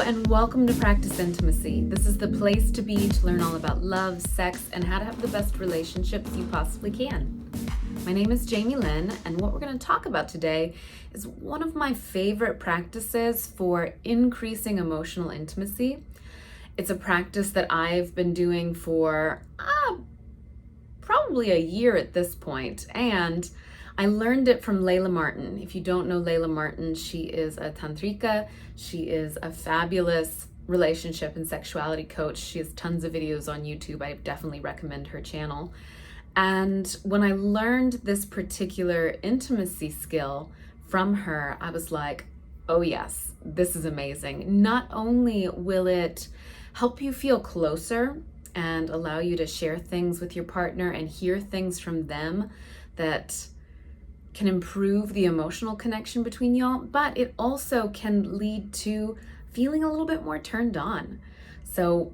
and welcome to Practice Intimacy. This is the place to be to learn all about love, sex, and how to have the best relationships you possibly can. My name is Jamie Lynn, and what we're going to talk about today is one of my favorite practices for increasing emotional intimacy. It's a practice that I've been doing for probably a year at this point, and I learned it from Layla Martin. If you don't know Layla Martin, she is a tantrika. She is a fabulous relationship and sexuality coach. She has tons of videos on YouTube. I definitely recommend her channel. And when I learned this particular intimacy skill from her, I was like, oh yes, this is amazing. Not only will it help you feel closer and allow you to share things with your partner and hear things from them that can improve the emotional connection between y'all, but it also can lead to feeling a little bit more turned on. So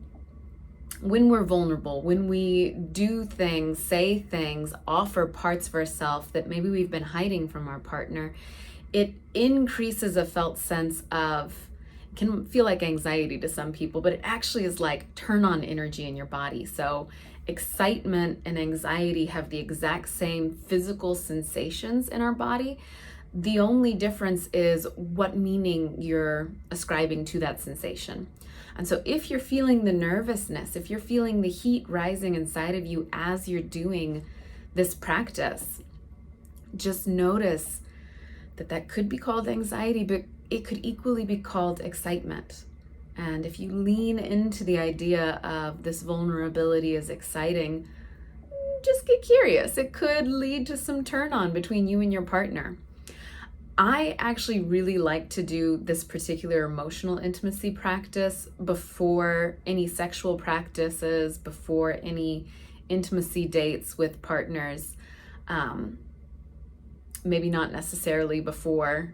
when we're vulnerable, when we do things, say things, offer parts of ourselves that maybe we've been hiding from our partner, it increases a felt sense of, can feel like anxiety to some people, but it actually is like turn on energy in your body. So excitement and anxiety have the exact same physical sensations in our body. The only difference is what meaning you're ascribing to that sensation. And so if you're feeling the nervousness, if you're feeling the heat rising inside of you as you're doing this practice, just notice that that could be called anxiety, but it could equally be called excitement. And if you lean into the idea of this vulnerability is exciting, just get curious. It could lead to some turn on between you and your partner. I actually really like to do this particular emotional intimacy practice before any sexual practices, before any intimacy dates with partners. Maybe not necessarily before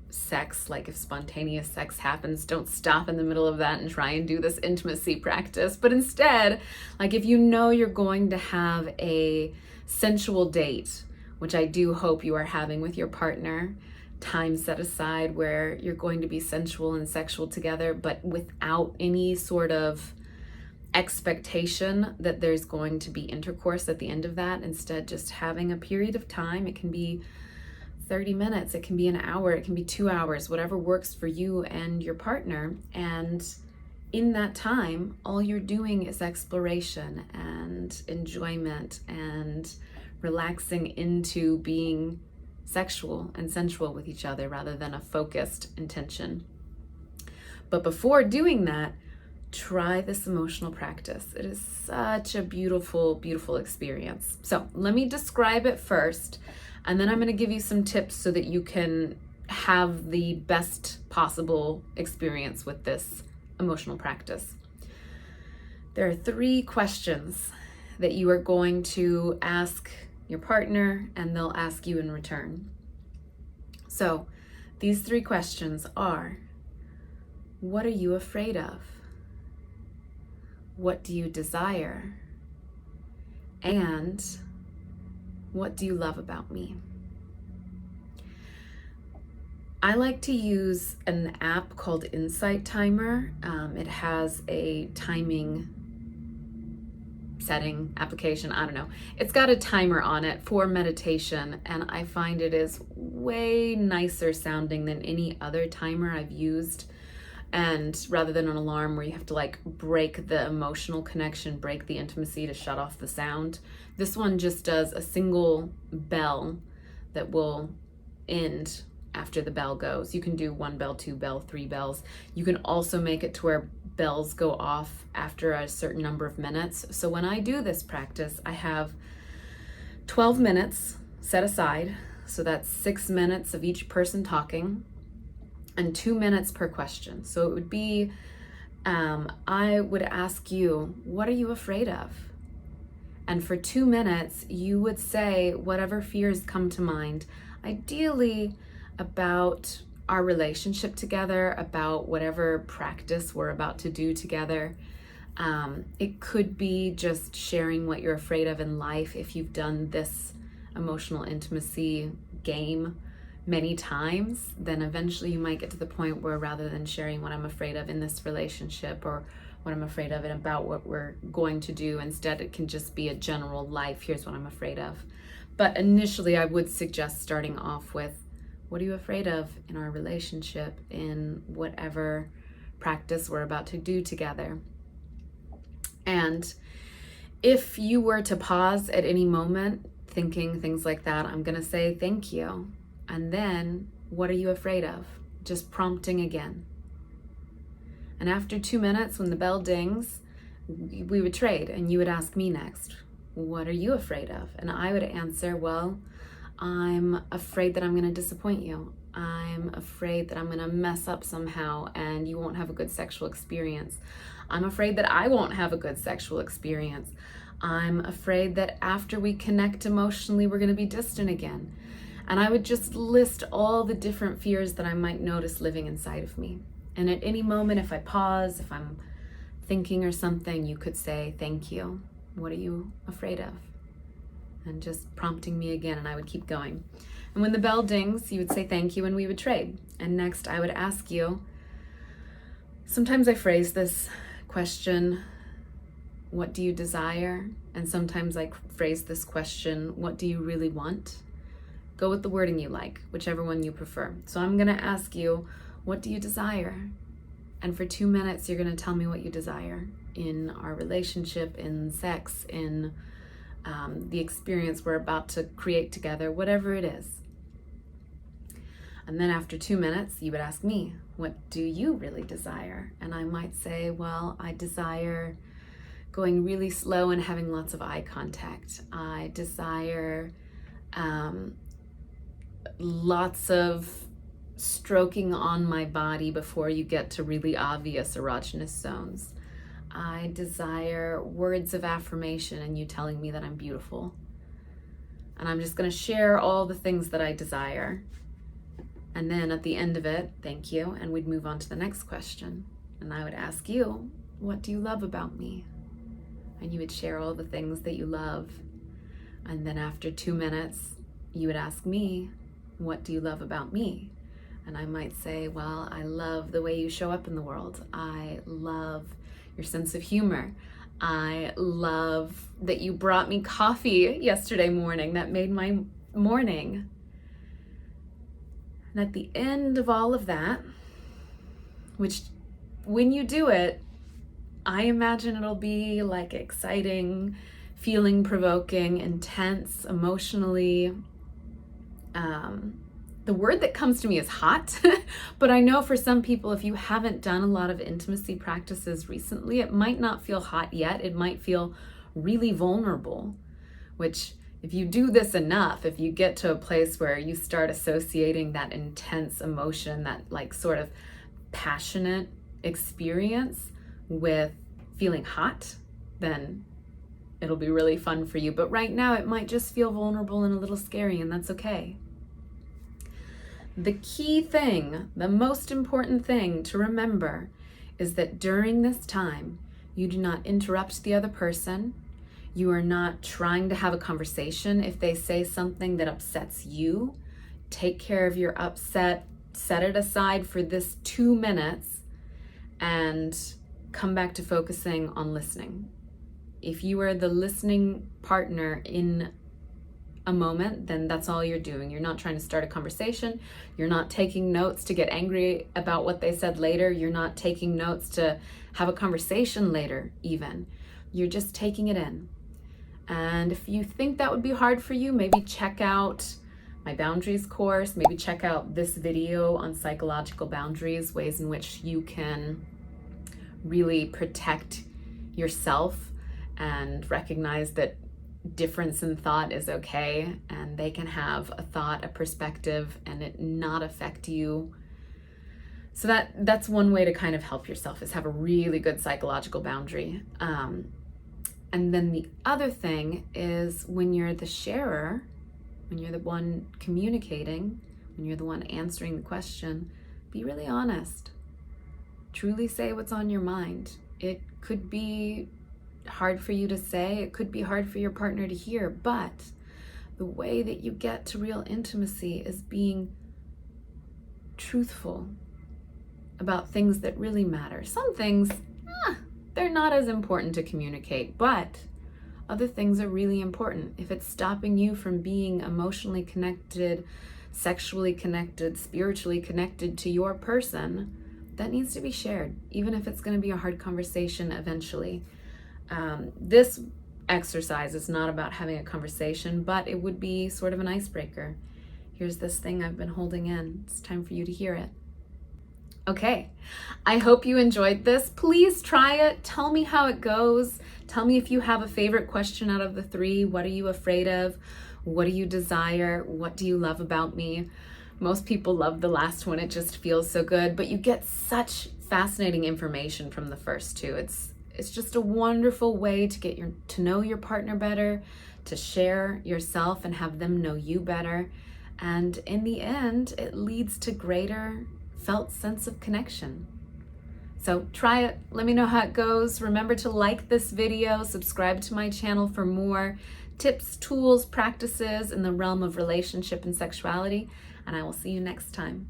sex, like if spontaneous sex happens, don't stop in the middle of that and try and do this intimacy practice. But instead, like if you know you're going to have a sensual date, which I do hope you are having with your partner, time set aside where you're going to be sensual and sexual together, but without any sort of expectation that there's going to be intercourse at the end of that. Instead, just having a period of time. It can be 30 minutes, it can be an hour, it can be 2 hours, whatever works for you and your partner. And in that time, all you're doing is exploration and enjoyment and relaxing into being sexual and sensual with each other rather than a focused intention. But before doing that, try this emotional practice. It is such a beautiful, beautiful experience. So let me describe it first, and then I'm going to give you some tips so that you can have the best possible experience with this emotional practice. There are 3 questions that you are going to ask your partner, and they'll ask you in return. So these 3 questions are: what are you afraid of? What do you desire? And what do you love about me? I like to use an app called Insight Timer. It has a timing setting application. I don't know. It's got a timer on it for meditation, and I find it is way nicer sounding than any other timer I've used. And rather than an alarm where you have to like break the emotional connection, break the intimacy to shut off the sound, this one just does a single bell that will end after the bell goes. You can do 1 bell, 2 bell, 3 bells. You can also make it to where bells go off after a certain number of minutes. So when I do this practice, I have 12 minutes set aside. So that's 6 minutes of each person talking and 2 minutes per question. So it would be, I would ask you, what are you afraid of? And for 2 minutes, you would say whatever fears come to mind, ideally about our relationship together, about whatever practice we're about to do together. It could be just sharing what you're afraid of in life if you've done this emotional intimacy game many times, then eventually you might get to the point where rather than sharing what I'm afraid of in this relationship or what I'm afraid of and about what we're going to do, instead it can just be a general life, here's what I'm afraid of. But initially I would suggest starting off with, what are you afraid of in our relationship, in whatever practice we're about to do together? And if you were to pause at any moment thinking things like that, I'm going to say thank you. And then, what are you afraid of? Just prompting again. And after 2 minutes, when the bell dings, we would trade and you would ask me next, what are you afraid of? And I would answer, well, I'm afraid that I'm going to disappoint you. I'm afraid that I'm going to mess up somehow and you won't have a good sexual experience. I'm afraid that I won't have a good sexual experience. I'm afraid that after we connect emotionally, we're going to be distant again. And I would just list all the different fears that I might notice living inside of me. And at any moment, if I pause, if I'm thinking or something, you could say, thank you. What are you afraid of? And just prompting me again, and I would keep going. And when the bell dings, you would say thank you and we would trade. And next I would ask you, sometimes I phrase this question, what do you desire? And sometimes I phrase this question, what do you really want? Go with the wording you like, whichever one you prefer. So I'm going to ask you, what do you desire? And for 2 minutes, you're going to tell me what you desire in our relationship, in sex, in the experience we're about to create together, whatever it is. And then after 2 minutes, you would ask me, what do you really desire? And I might say, well, I desire going really slow and having lots of eye contact. I desire lots of stroking on my body before you get to really obvious erogenous zones. I desire words of affirmation and you telling me that I'm beautiful. And I'm just going to share all the things that I desire. And then at the end of it, thank you, and we'd move on to the next question. And I would ask you, what do you love about me? And you would share all the things that you love. And then after 2 minutes, you would ask me, what do you love about me? And I might say, well, I love the way you show up in the world. I love your sense of humor. I love that you brought me coffee yesterday morning. That made my morning. And at the end of all of that, which when you do it, I imagine it'll be like exciting, feeling provoking, intense, emotionally. The word that comes to me is hot, but I know for some people, if you haven't done a lot of intimacy practices recently, it might not feel hot yet. It might feel really vulnerable, which if you do this enough, if you get to a place where you start associating that intense emotion, that like sort of passionate experience with feeling hot, then it'll be really fun for you. But right now it might just feel vulnerable and a little scary, and that's okay. The key thing, the most important thing to remember is that during this time, you do not interrupt the other person. You are not trying to have a conversation. If they say something that upsets you, take care of your upset, set it aside for this 2 minutes, and come back to focusing on listening. If you are the listening partner in a moment, then that's all you're doing. You're not trying to start a conversation. You're not taking notes to get angry about what they said later. You're not taking notes to have a conversation later even. You're just taking it in. And if you think that would be hard for you, maybe check out my boundaries course, maybe check out this video on psychological boundaries, ways in which you can really protect yourself and recognize that difference in thought is okay, and they can have a thought, a perspective, and it not affect you. So that's one way to kind of help yourself, is have a really good psychological boundary. And then the other thing is, when you're the sharer, when you're the one communicating, when you're the one answering the question, be really honest. Truly say what's on your mind. It could be hard for you to say, it could be hard for your partner to hear, but the way that you get to real intimacy is being truthful about things that really matter. Some things, they're not as important to communicate, but other things are really important. If it's stopping you from being emotionally connected, sexually connected, spiritually connected to your person, that needs to be shared, even if it's going to be a hard conversation eventually. This exercise is not about having a conversation, but it would be sort of an icebreaker. Here's this thing I've been holding in. It's time for you to hear it. Okay, I hope you enjoyed this. Please try it. Tell me how it goes. Tell me if you have a favorite question out of the 3. What are you afraid of? What do you desire? What do you love about me? Most people love the last one. It just feels so good, but you get such fascinating information from the first 2. It's just a wonderful way to get to know your partner better, to share yourself and have them know you better. And in the end, it leads to greater felt sense of connection. So try it. Let me know how it goes. Remember to like this video, subscribe to my channel for more tips, tools, practices in the realm of relationship and sexuality, and I will see you next time.